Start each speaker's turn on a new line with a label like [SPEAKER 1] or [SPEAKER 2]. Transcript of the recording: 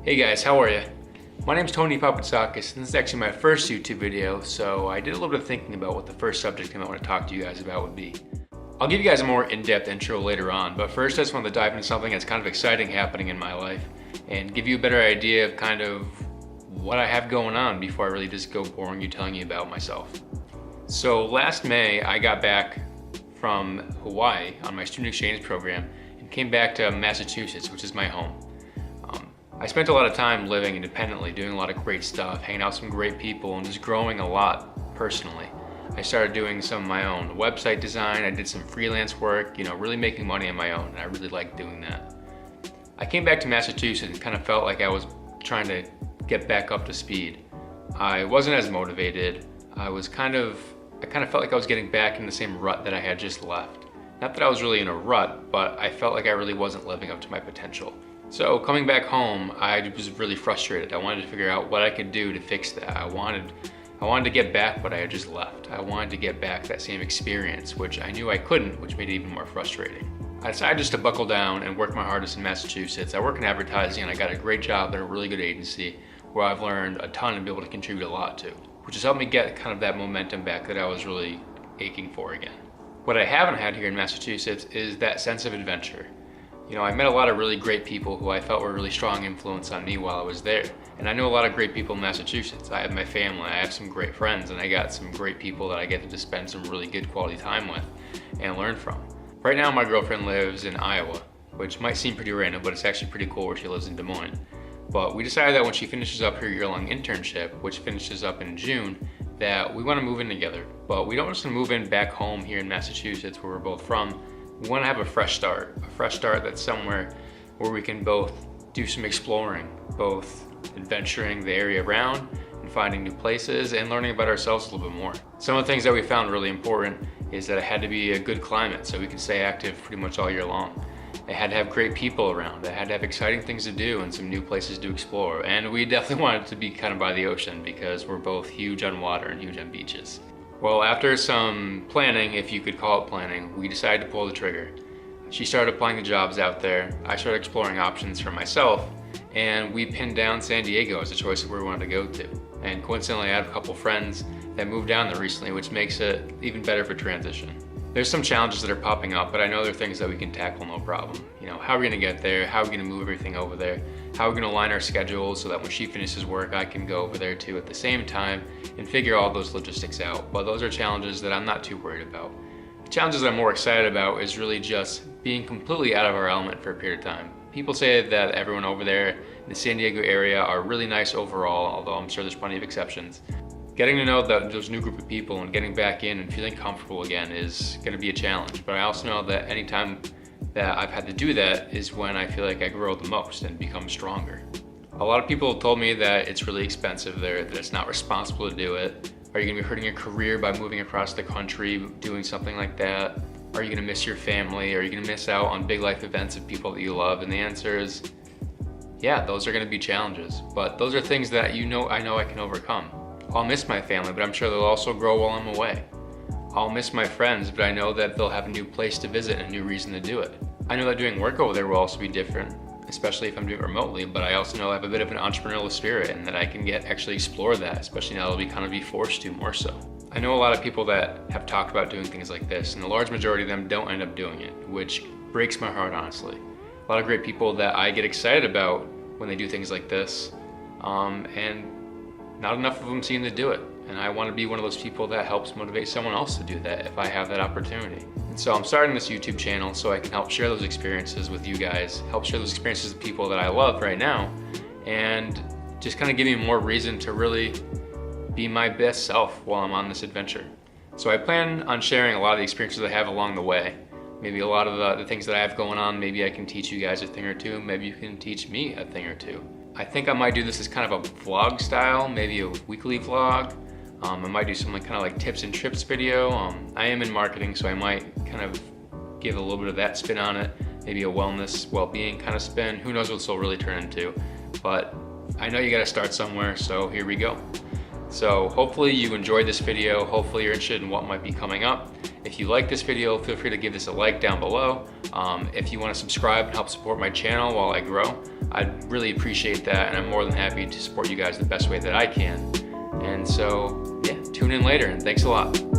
[SPEAKER 1] Hey guys, how are you? My name's Tony Papatsakis, and this is actually my first YouTube video, so I did a little bit of thinking about what the first subject I want to talk to you guys about would be. I'll give you guys a more in-depth intro later on, but first I just wanted to dive into something that's kind of exciting happening in my life and give you a better idea of kind of what I have going on before I really just go boring you telling you about myself. So last May, I got back from Hawaii on my student exchange program and came back to Massachusetts, which is my home. I spent a lot of time living independently, doing a lot of great stuff, hanging out with some great people, and just growing a lot personally. I started doing some of my own website design, I did some freelance work, really making money on my own, and I really liked doing that. I came back to Massachusetts and kind of felt like I was trying to get back up to speed. I wasn't as motivated. I kind of felt like I was getting back in the same rut that I had just left. Not that I was really in a rut, but I felt like I really wasn't living up to my potential. So coming back home, I was really frustrated. I wanted to figure out what I could do to fix that. I wanted to get back what I had just left. I wanted to get back that same experience, which I knew I couldn't, which made it even more frustrating. I decided just to buckle down and work my hardest in Massachusetts. I work in advertising and I got a great job at a really good agency where I've learned a ton and be able to contribute a lot to, which has helped me get kind of that momentum back that I was really aching for again. What I haven't had here in Massachusetts is that sense of adventure. I met a lot of really great people who I felt were a really strong influence on me while I was there. And I know a lot of great people in Massachusetts. I have my family, I have some great friends, and I got some great people that I get to spend some really good quality time with and learn from. Right now, my girlfriend lives in Iowa, which might seem pretty random, but it's actually pretty cool where she lives in Des Moines. But we decided that when she finishes up her year-long internship, which finishes up in June, that we want to move in together. But we don't just want to move in back home here in Massachusetts, where we're both from. We want to have a fresh start that's somewhere where we can both do some exploring, both adventuring the area around and finding new places and learning about ourselves a little bit more. Some of the things that we found really important is that it had to be a good climate so we could stay active pretty much all year long. It had to have great people around. It had to have exciting things to do and some new places to explore. And we definitely wanted it to be kind of by the ocean because we're both huge on water and huge on beaches. Well, after some planning, if you could call it planning, we decided to pull the trigger. She started applying to jobs out there. I started exploring options for myself, and we pinned down San Diego as a choice of where we wanted to go to. And coincidentally, I have a couple friends that moved down there recently, which makes it even better for transition. There's some challenges that are popping up, but I know there are things that we can tackle no problem. How are we gonna get there? How are we gonna move everything over there? How are we gonna align our schedules so that when she finishes work, I can go over there too at the same time and figure all those logistics out. But those are challenges that I'm not too worried about. The challenges that I'm more excited about is really just being completely out of our element for a period of time. People say that everyone over there in the San Diego area are really nice overall, although I'm sure there's plenty of exceptions. Getting to know those new group of people and getting back in and feeling comfortable again is gonna be a challenge. But I also know that anytime that I've had to do that is when I feel like I grow the most and become stronger. A lot of people have told me that it's really expensive there, that it's not responsible to do it. Are you gonna be hurting your career by moving across the country, doing something like that? Are you gonna miss your family? Are you gonna miss out on big life events of people that you love? And the answer is, yeah, those are gonna be challenges. But those are things that I know I can overcome. I'll miss my family, but I'm sure they'll also grow while I'm away. I'll miss my friends, but I know that they'll have a new place to visit and a new reason to do it. I know that doing work over there will also be different, especially if I'm doing it remotely, but I also know I have a bit of an entrepreneurial spirit and that I can actually explore that, especially now that I'll kind of be forced to more so. I know a lot of people that have talked about doing things like this, and the large majority of them don't end up doing it, which breaks my heart, honestly. A lot of great people that I get excited about when they do things like this, and not enough of them seem to do it. And I want to be one of those people that helps motivate someone else to do that if I have that opportunity. And so I'm starting this YouTube channel so I can help share those experiences with you guys, help share those experiences with people that I love right now, and just kind of give me more reason to really be my best self while I'm on this adventure. So I plan on sharing a lot of the experiences I have along the way. Maybe a lot of the things that I have going on, maybe I can teach you guys a thing or two, maybe you can teach me a thing or two. I think I might do this as kind of a vlog style, maybe a weekly vlog. I might do some kind of like tips and trips video. I am in marketing, so I might kind of give a little bit of that spin on it. Maybe a wellness, well-being kind of spin. Who knows what this will really turn into. But I know you gotta start somewhere, so here we go. So hopefully you enjoyed this video. Hopefully you're interested in what might be coming up. If you like this video, feel free to give this a like down below. If you want to subscribe and help support my channel while I grow, I'd really appreciate that, and I'm more than happy to support you guys the best way that I can. And so, yeah, tune in later, and thanks a lot.